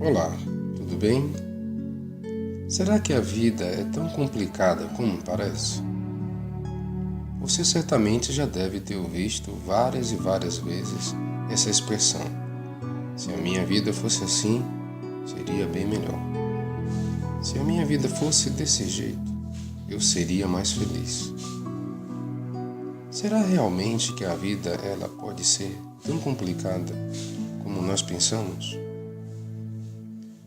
Olá, tudo bem? Será que a vida é tão complicada como parece? Você certamente já deve ter visto várias e várias vezes essa expressão: se a minha vida fosse assim, seria bem melhor. Se a minha vida fosse desse jeito, eu seria mais feliz. Será realmente que a vida ela pode ser tão complicada como nós pensamos?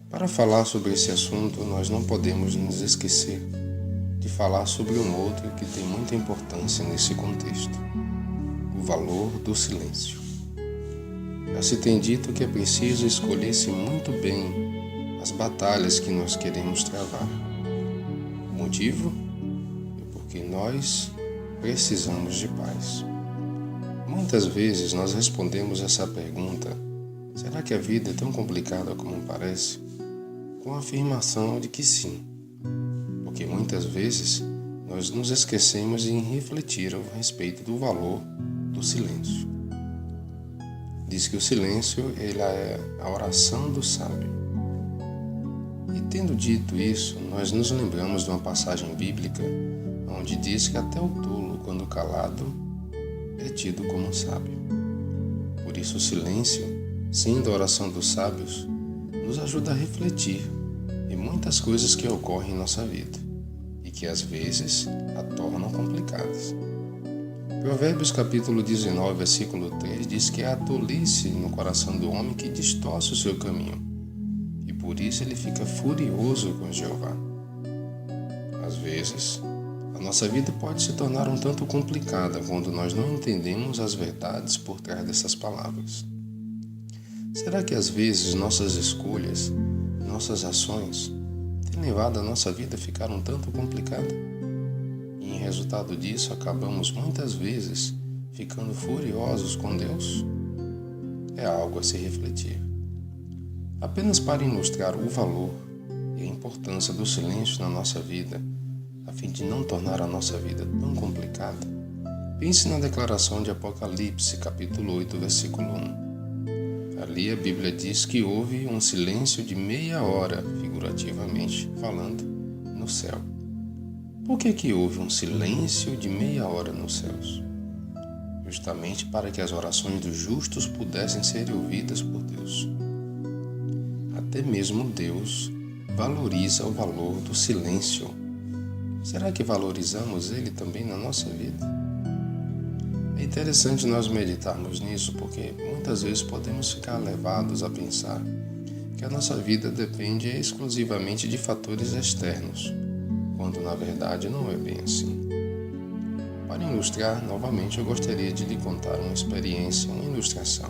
Para falar sobre esse assunto, nós não podemos nos esquecer de falar sobre um outro que tem muita importância nesse contexto: o valor do silêncio. Já se tem dito que é preciso escolher-se muito bem as batalhas que nós queremos travar. O motivo é porque nós precisamos de paz. Muitas vezes nós respondemos essa pergunta: será que a vida é tão complicada como parece? Com a afirmação de que sim, porque muitas vezes nós nos esquecemos em refletir a respeito do valor do silêncio. Diz que o silêncio é a oração do sábio. E tendo dito isso, nós nos lembramos de uma passagem bíblica onde diz que até o tolo, quando calado, é tido como sábio. Por isso o silêncio, sendo a oração dos sábios, nos ajuda a refletir em muitas coisas que ocorrem em nossa vida e que às vezes a tornam complicadas. Provérbios capítulo 19, versículo 3 diz que há tolice no coração do homem que distorce o seu caminho e por isso ele fica furioso com Jeová. Às vezes, a nossa vida pode se tornar um tanto complicada quando nós não entendemos as verdades por trás dessas palavras. Será que às vezes nossas escolhas, nossas ações, têm levado a nossa vida a ficar um tanto complicada? E em resultado disso, acabamos muitas vezes ficando furiosos com Deus? É algo a se refletir. Apenas para ilustrar o valor e a importância do silêncio na nossa vida, a fim de não tornar a nossa vida tão complicada, pense na declaração de Apocalipse, capítulo 8, versículo 1. Ali a Bíblia diz que houve um silêncio de meia hora, figurativamente falando, no céu. Por que houve um silêncio de meia hora nos céus? Justamente para que as orações dos justos pudessem ser ouvidas por Deus. Até mesmo Deus valoriza o valor do silêncio. Será que valorizamos ele também na nossa vida? É interessante nós meditarmos nisso porque muitas vezes podemos ficar levados a pensar que a nossa vida depende exclusivamente de fatores externos, quando na verdade não é bem assim. Para ilustrar, novamente eu gostaria de lhe contar uma experiência, uma ilustração.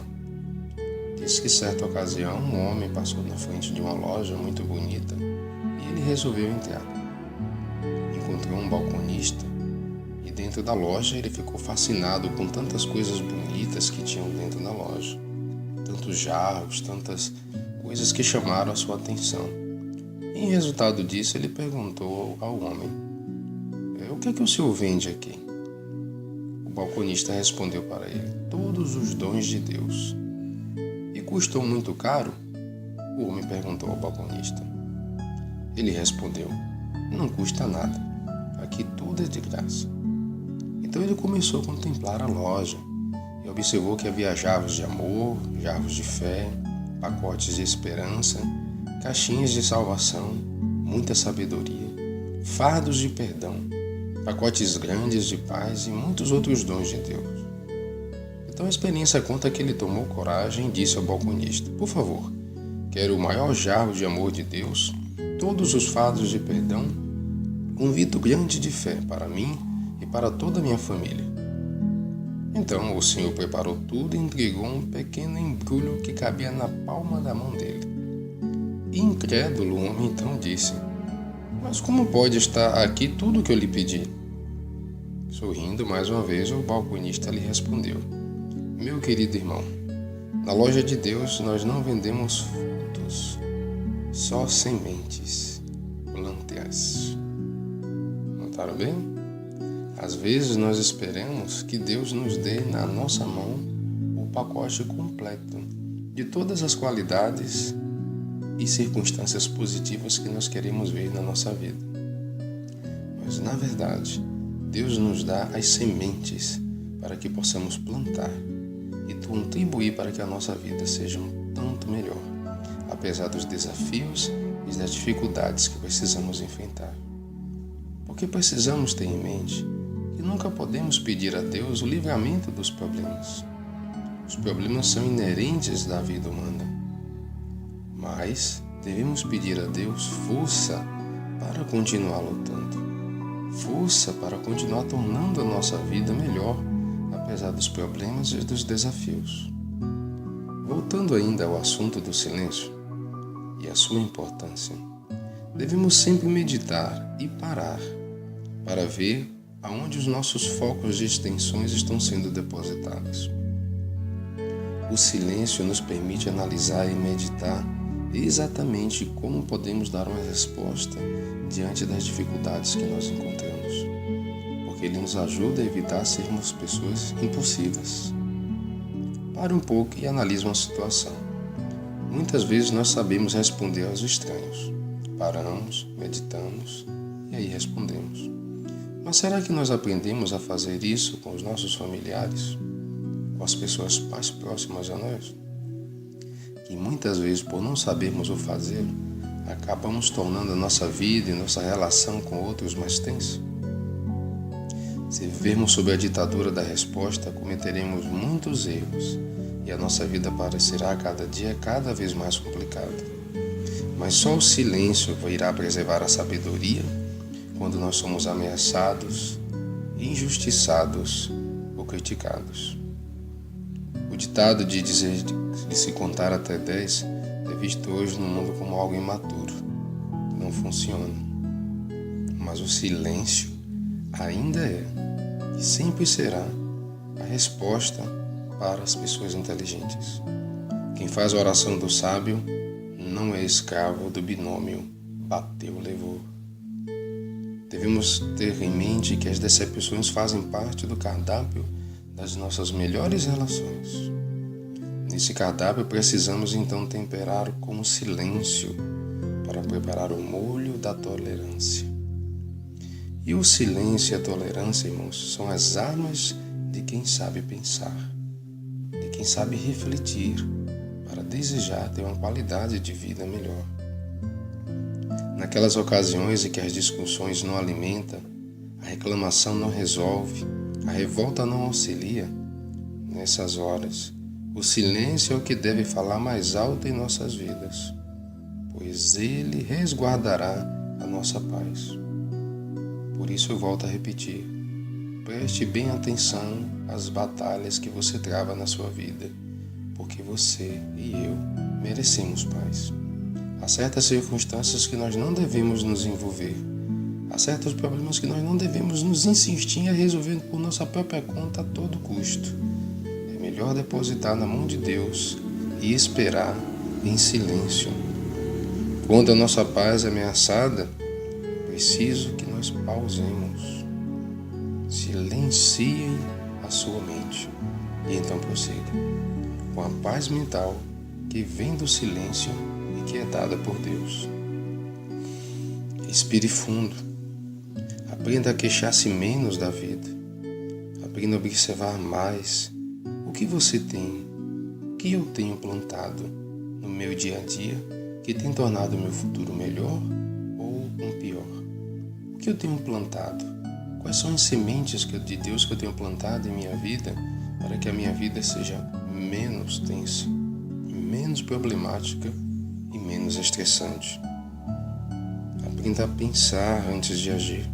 Diz que certa ocasião um homem passou na frente de uma loja muito bonita e ele resolveu entrar. Encontrou um balconista e dentro da loja ele ficou fascinado com tantas coisas bonitas que tinham dentro da loja. Tantos jarros, tantas coisas que chamaram a sua atenção. E em resultado disso ele perguntou ao homem: o que é que o senhor vende aqui? O balconista respondeu para ele: todos os dons de Deus. E custou muito caro? O homem perguntou ao balconista. Ele respondeu: não custa nada, aqui tudo é de graça. Então ele começou a contemplar a loja e observou que havia jarros de amor, jarros de fé, pacotes de esperança, caixinhas de salvação, muita sabedoria, fardos de perdão, pacotes grandes de paz e muitos outros dons de Deus. Então a experiência conta que ele tomou coragem e disse ao balconista: por favor, quero o maior jarro de amor de Deus, todos os fardos de perdão, um vidro grande de fé para mim e para toda a minha família. Então o senhor preparou tudo e entregou um pequeno embrulho que cabia na palma da mão dele. Incrédulo, o homem então disse: mas como pode estar aqui tudo o que eu lhe pedi? Sorrindo mais uma vez, o balconista lhe respondeu: meu querido irmão, na loja de Deus nós não vendemos frutos, só sementes, plantas. Notaram bem? Às vezes nós esperamos que Deus nos dê na nossa mão o pacote completo de todas as qualidades e circunstâncias positivas que nós queremos ver na nossa vida. Mas, na verdade, Deus nos dá as sementes para que possamos plantar e contribuir para que a nossa vida seja um tanto melhor, apesar dos desafios e das dificuldades que precisamos enfrentar. Porque precisamos ter em mente que nunca podemos pedir a Deus o livramento dos problemas. Os problemas são inerentes da vida humana, mas devemos pedir a Deus força para continuar lutando, força para continuar tornando a nossa vida melhor, apesar dos problemas e dos desafios. Voltando ainda ao assunto do silêncio e a sua importância, devemos sempre meditar e parar para ver aonde os nossos focos de extensões estão sendo depositados. O silêncio nos permite analisar e meditar exatamente como podemos dar uma resposta diante das dificuldades que nós encontramos, porque ele nos ajuda a evitar sermos pessoas impulsivas. Pare um pouco e analise uma situação. Muitas vezes nós sabemos responder aos estranhos. Paramos, meditamos e aí respondemos. Mas será que nós aprendemos a fazer isso com os nossos familiares? Com as pessoas mais próximas a nós? Que muitas vezes, por não sabermos o fazer, acabamos tornando a nossa vida e nossa relação com outros mais tensa. Se vivermos sob a ditadura da resposta, cometeremos muitos erros e a nossa vida parecerá a cada dia cada vez mais complicada. Mas só o silêncio irá preservar a sabedoria quando nós somos ameaçados, injustiçados ou criticados. O ditado de se contar até 10 é visto hoje no mundo como algo imaturo, que não funciona. Mas o silêncio ainda é e sempre será a resposta para as pessoas inteligentes. Quem faz a oração do sábio não é escravo do binômio bateu, levou. Devemos ter em mente que as decepções fazem parte do cardápio das nossas melhores relações. Nesse cardápio precisamos então temperar com o silêncio para preparar o molho da tolerância. E o silêncio e a tolerância, irmãos, são as armas de quem sabe pensar, de quem sabe refletir para desejar ter uma qualidade de vida melhor. Naquelas ocasiões em que as discussões não alimentam, a reclamação não resolve, a revolta não auxilia, nessas horas, o silêncio é o que deve falar mais alto em nossas vidas, pois ele resguardará a nossa paz. Por isso eu volto a repetir, preste bem atenção às batalhas que você trava na sua vida, porque você e eu merecemos paz. Há certas circunstâncias que nós não devemos nos envolver. Há certos problemas que nós não devemos nos insistir a resolver por nossa própria conta a todo custo. É melhor depositar na mão de Deus e esperar em silêncio. Quando a nossa paz é ameaçada, preciso que nós pausemos. Silenciem a sua mente e então prossiga com a paz mental que vem do silêncio e que é dada por Deus. Respire fundo. Aprenda a queixar-se menos da vida. Aprenda a observar mais o que você tem, o que eu tenho plantado no meu dia a dia que tem tornado o meu futuro melhor ou um pior. O que eu tenho plantado? Quais são as sementes de Deus que eu tenho plantado em minha vida para que a minha vida seja menos tensa, menos problemática e menos estressante? Aprenda a pensar antes de agir.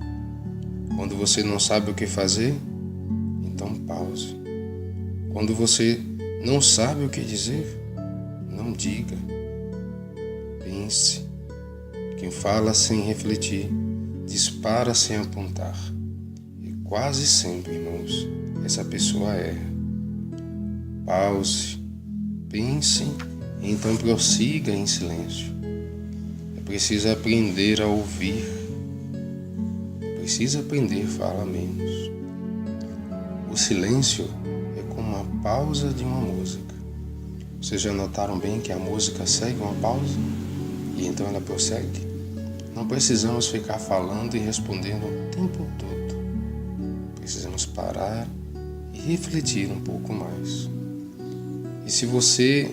Quando você não sabe o que fazer, então pause. Quando você não sabe o que dizer, não diga. Pense. Quem fala sem refletir, dispara sem apontar. E quase sempre, irmãos, essa pessoa erra. Pause, pense e então prossiga em silêncio. É preciso aprender a ouvir. Precisa aprender a falar menos. O silêncio é como a pausa de uma música. Vocês já notaram bem que a música segue uma pausa? E então ela prossegue: não precisamos ficar falando e respondendo o tempo todo. Precisamos parar e refletir um pouco mais. E se você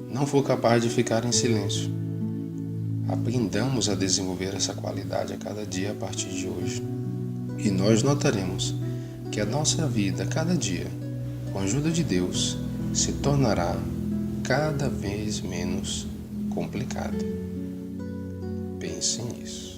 não for capaz de ficar em silêncio, aprendamos a desenvolver essa qualidade a cada dia a partir de hoje. E nós notaremos que a nossa vida, cada dia, com a ajuda de Deus, se tornará cada vez menos complicada. Pense nisso.